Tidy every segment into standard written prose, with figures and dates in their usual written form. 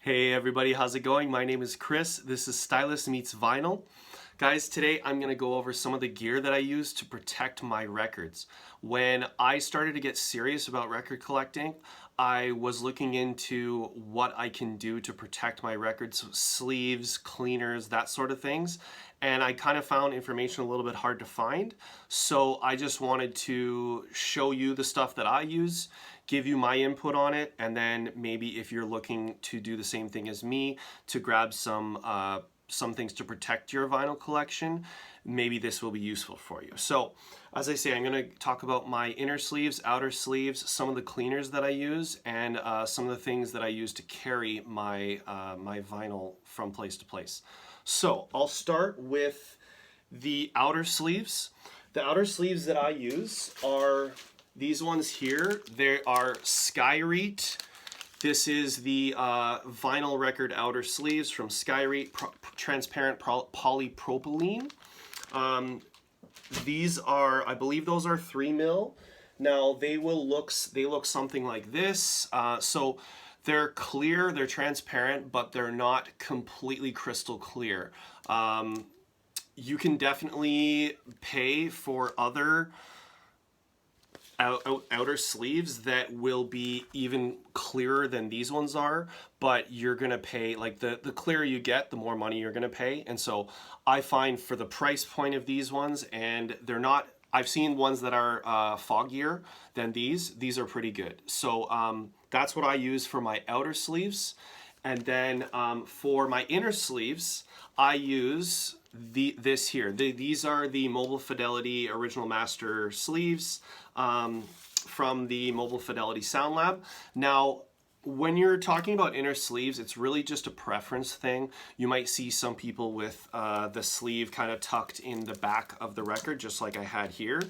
Hey everybody, how's it going? My name is Chris. This is Stylus Meets Vinyl. Guys, today I'm going to go over some of the gear that I use to protect my records. When I started to get serious about record collecting, I was looking into what I can do to protect my records, sleeves, cleaners, that sort of things. And I kind of found information a little bit hard to find. So I just wanted to show you the stuff that I use, give you my input on it, and then maybe if you're looking to do the same thing as me, to grab some things to protect your vinyl collection, maybe this will be useful for you. So, as I say, I'm going to talk about my inner sleeves, outer sleeves, some of the cleaners that I use, and some of the things that I use to carry my, my vinyl from place to place. So, I'll start with the outer sleeves. The outer sleeves that I use are these ones here. They are Skyreet. This is the vinyl record outer sleeves from Skyreet, transparent polypropylene. These are, I believe those are 3 mil. Now they look something like this. So they're clear, they're transparent, but they're not completely crystal clear. You can definitely pay for other outer sleeves that will be even clearer than these ones are, but you're gonna pay, like the clearer you get, the more money you're gonna pay. And so I find for the price point of these ones, and they're not, I've seen ones that are foggier than these are pretty good. So that's what I use for my outer sleeves. And then for my inner sleeves, I use this here. These are the Mobile Fidelity Original Master sleeves from the Mobile Fidelity Sound Lab. Now, when you're talking about inner sleeves, it's really just a preference thing. You might see some people with the sleeve kind of tucked in the back of the record, just like I had here.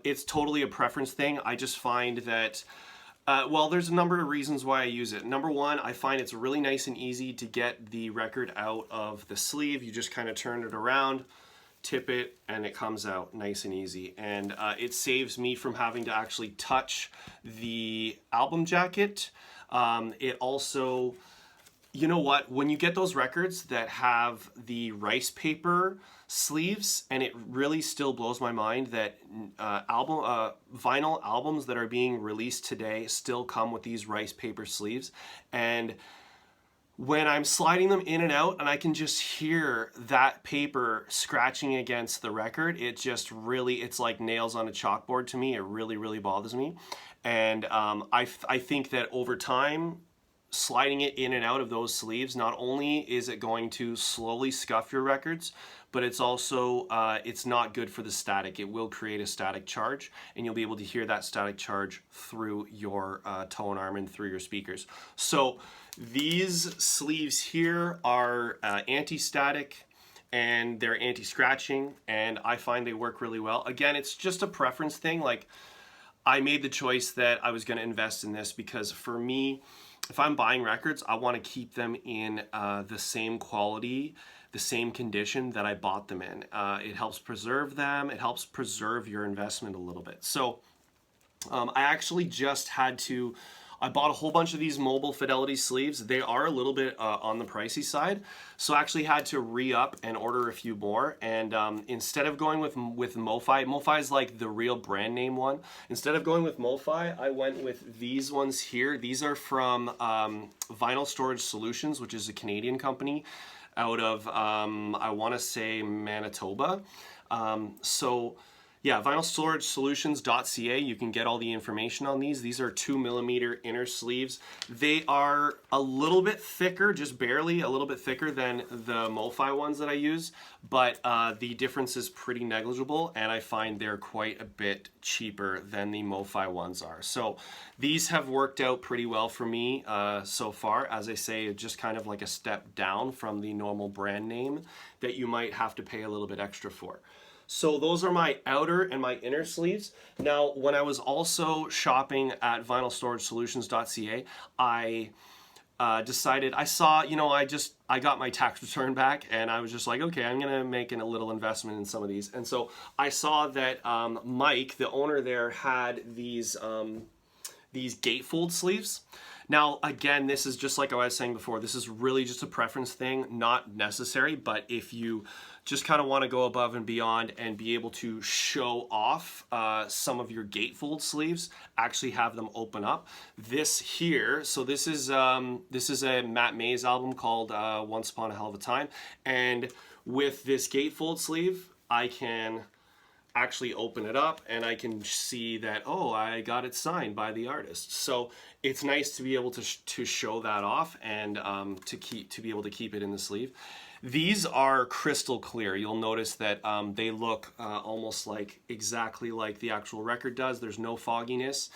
It's totally a preference thing. I just find that well, there's a number of reasons why I use it. Number one, I find it's really nice and easy to get the record out of the sleeve. You just kind of turn it around, tip it, and it comes out nice and easy. And it saves me from having to actually touch the album jacket. It also, you know what, when you get those records that have the rice paper sleeves, and it really still blows my mind that vinyl albums that are being released today still come with these rice paper sleeves. And when I'm sliding them in and out and I can just hear that paper scratching against the record, it just really, it's like nails on a chalkboard to me. It really, really bothers me. And I think that over time, sliding it in and out of those sleeves, not only is it going to slowly scuff your records, but it's also, it's not good for the static. It will create a static charge, and you'll be able to hear that static charge through your tone arm and through your speakers. So these sleeves here are anti-static, and they're anti-scratching, and I find they work really well. Again, it's just a preference thing. Like, I made the choice that I was going to invest in this because for me, if I'm buying records, I want to keep them in the same quality, the same condition that I bought them in. It helps preserve them. It helps preserve your investment a little bit. So I actually just had to, I bought a whole bunch of these Mobile Fidelity sleeves. They are a little bit on the pricey side. So I actually had to re-up and order a few more. And instead of going with MoFi, MoFi is like the real brand name one. Instead of going with MoFi, I went with these ones here. These are from Vinyl Storage Solutions, which is a Canadian company out of, I want to say, Manitoba. So yeah, vinylstoragesolutions.ca, you can get all the information on these. These are 2mm inner sleeves. They are a little bit thicker, just barely a little bit thicker than the MoFi ones that I use, but the difference is pretty negligible, and I find they're quite a bit cheaper than the MoFi ones are. So these have worked out pretty well for me so far. As I say, just kind of like a step down from the normal brand name that you might have to pay a little bit extra for. So those are my outer and my inner sleeves. Now, when I was also shopping at vinylstoragesolutions.ca, I decided, I saw, you know, I got my tax return back, and I was just like, okay, I'm gonna make a little investment in some of these. And so I saw that Mike, the owner there, had these these gatefold sleeves. Now, again, this is just like I was saying before, this is really just a preference thing, not necessary, but if you just kind of want to go above and beyond and be able to show off some of your gatefold sleeves, actually have them open up. This here, so this is a Matt Mays album called Once Upon a Hell of a Time, and with this gatefold sleeve, I can actually open it up and I can see that, oh, I got it signed by the artist. So it's nice to be able to show that off and to be able to keep it in the sleeve. These are crystal clear. You'll notice that they look almost like exactly like the actual record does. There's no fogginess.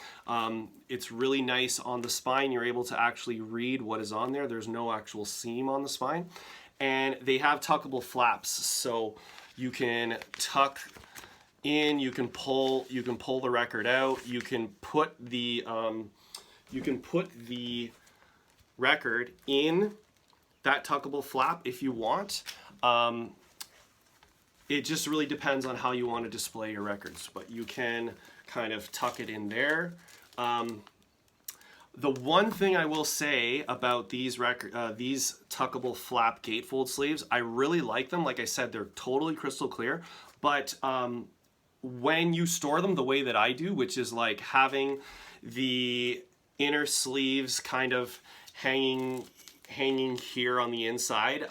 It's really nice on the spine. You're able to actually read what is on there. There's no actual seam on the spine. And they have tuckable flaps, so you can tuck in, you can pull the record out, you can put the record in that tuckable flap if you want. It just really depends on how you want to display your records, but you can kind of tuck it in there. The one thing I will say about these tuckable flap gatefold sleeves, I really like them. Like I said, they're totally crystal clear, but when you store them the way that I do, which is like having the inner sleeves kind of hanging here on the inside,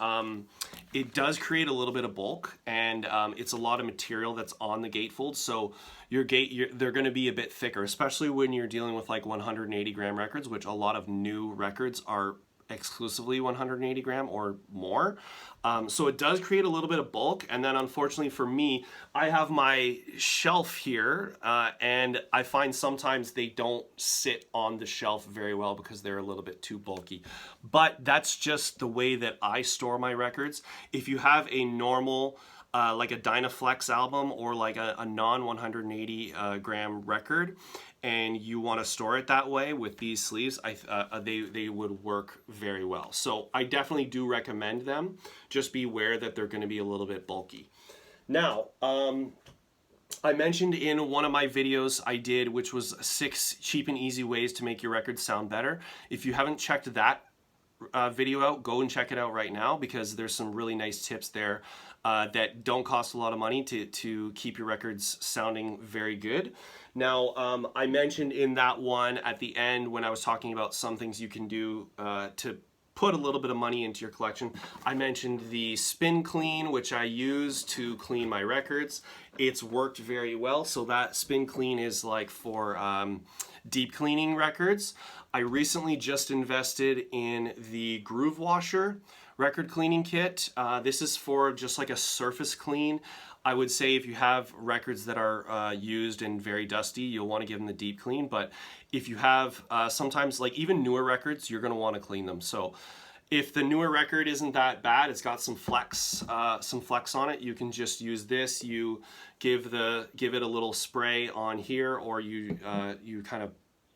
it does create a little bit of bulk, and it's a lot of material that's on the gatefold, so they're going to be a bit thicker, especially when you're dealing with like 180 gram records, which a lot of new records are exclusively 180 gram or more. So it does create a little bit of bulk, and then unfortunately for me, I have my shelf here, and I find sometimes they don't sit on the shelf very well because they're a little bit too bulky. But that's just the way that I store my records. If you have a normal like a Dynaflex album or like a non 180 gram record, and you want to store it that way with these sleeves, they would work very well. So I definitely do recommend them. Just be aware that they're going to be a little bit bulky. Now, I mentioned in one of my videos I did, which was 6 cheap and easy ways to make your records sound better. If you haven't checked that video out, go and check it out right now, because there's some really nice tips there that don't cost a lot of money to keep your records sounding very good. Now, I mentioned in that one at the end when I was talking about some things you can do to put a little bit of money into your collection, I mentioned the spin clean, which I use to clean my records. It's worked very well. So that spin clean is like for deep cleaning records. I recently just invested in the Groove Washer record cleaning kit. This is for just like a surface clean. I would say if you have records that are used and very dusty, you'll want to give them the deep clean. But if you have sometimes like even newer records, you're going to want to clean them. So if the newer record isn't that bad, it's got some flex on it, you can just use this. You give it a little spray on here, or you kind of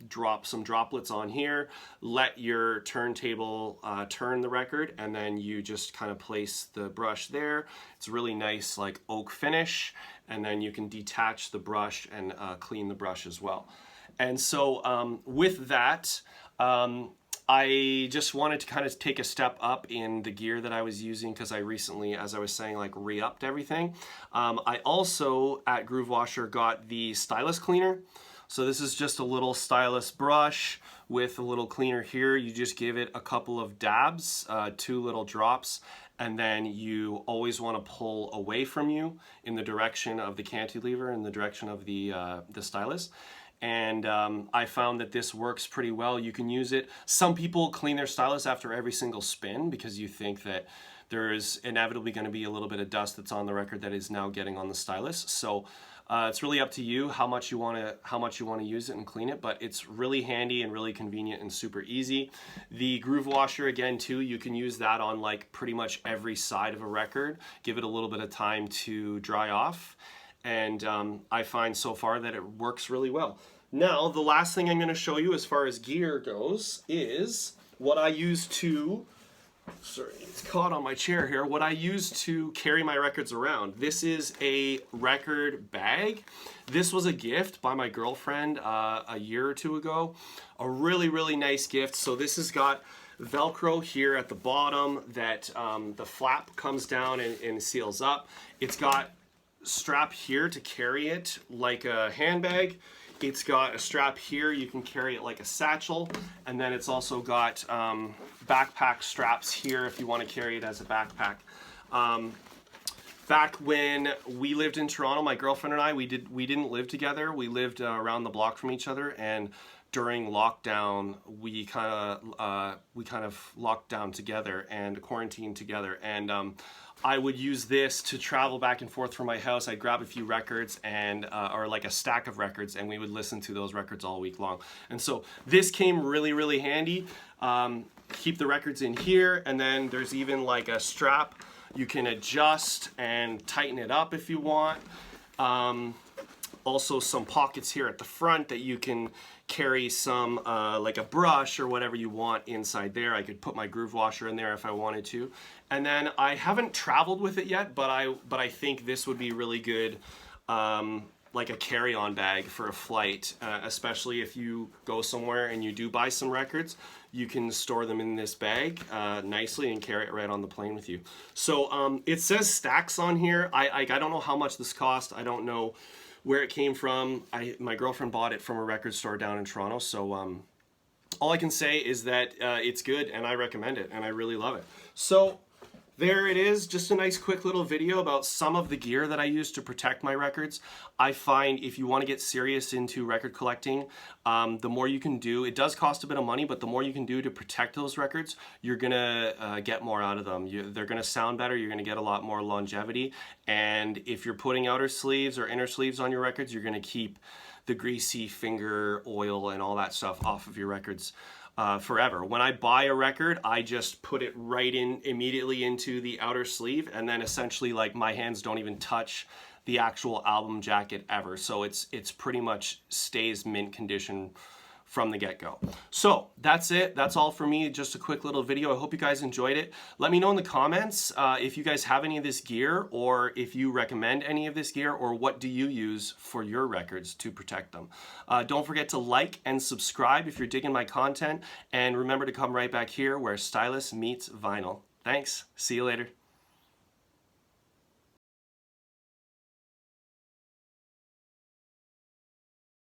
drop some droplets on here, let your turntable turn the record, and then you just kind of place the brush there. It's really nice like oak finish, and then you can detach the brush and clean the brush as well. And so with that, I just wanted to kind of take a step up in the gear that I was using, because I recently, as I was saying, like re-upped everything. I also at Groove Washer got the Stylus cleaner. So this is just a little Stylus brush with a little cleaner here. You just give it a couple of dabs, 2 little drops, and then you always want to pull away from you in the direction of the cantilever, in the direction of the Stylus. And I found that this works pretty well. You can use it. Some people clean their Stylus after every single spin because you think that there is inevitably going to be a little bit of dust that's on the record that is now getting on the Stylus. So it's really up to you how much you want to use it and clean it, but it's really handy and really convenient and super easy. The Groove Washer, again too, you can use that on like pretty much every side of a record. Give it a little bit of time to dry off, and I find so far that it works really well. Now, the last thing I'm going to show you as far as gear goes is what I use to sorry, it's caught on my chair here, what I use to carry my records around. This is a record bag. This was a gift by my girlfriend a year or two ago. A really, really nice gift. So this has got Velcro here at the bottom that the flap comes down and seals up. It's got strap here to carry it like a handbag. It's got a strap here, you can carry it like a satchel, and then it's also got backpack straps here if you want to carry it as a backpack. Back when we lived in Toronto, my girlfriend and I, we didn't live together. We lived around the block from each other, and during lockdown, we kind of locked down together and quarantined together, and I would use this to travel back and forth from my house. I'd grab a few records and or like a stack of records, and we would listen to those records all week long. And so this came really, really handy. Keep the records in here, and then there's even like a strap you can adjust and tighten it up if you want. Also some pockets here at the front that you can carry some like a brush or whatever you want inside there. I could put my groove washer in there if I wanted to. And then I haven't traveled with it yet, but I think this would be really good like a carry-on bag for a flight, especially if you go somewhere and you do buy some records. You can store them in this bag nicely and carry it right on the plane with you. So it says Stax on here. I don't know how much this cost. I don't know where it came from. My girlfriend bought it from a record store down in Toronto. So all I can say is that it's good and I recommend it and I really love it. So there it is, just a nice quick little video about some of the gear that I use to protect my records. I find if you want to get serious into record collecting, the more you can do, it does cost a bit of money, but the more you can do to protect those records, you're gonna get more out of them. They're gonna sound better, you're gonna get a lot more longevity, and if you're putting outer sleeves or inner sleeves on your records, you're gonna keep the greasy finger oil and all that stuff off of your records forever. When I buy a record, I just put it right in immediately into the outer sleeve, and then essentially like my hands don't even touch the actual album jacket ever. So it's pretty much stays mint condition from the get-go. So that's it. That's all for me. Just a quick little video. I hope you guys enjoyed it. Let me know in the comments if you guys have any of this gear, or if you recommend any of this gear, or what do you use for your records to protect them. Don't forget to like and subscribe if you're digging my content, and remember to come right back here where Stylus meets vinyl. Thanks. See you later.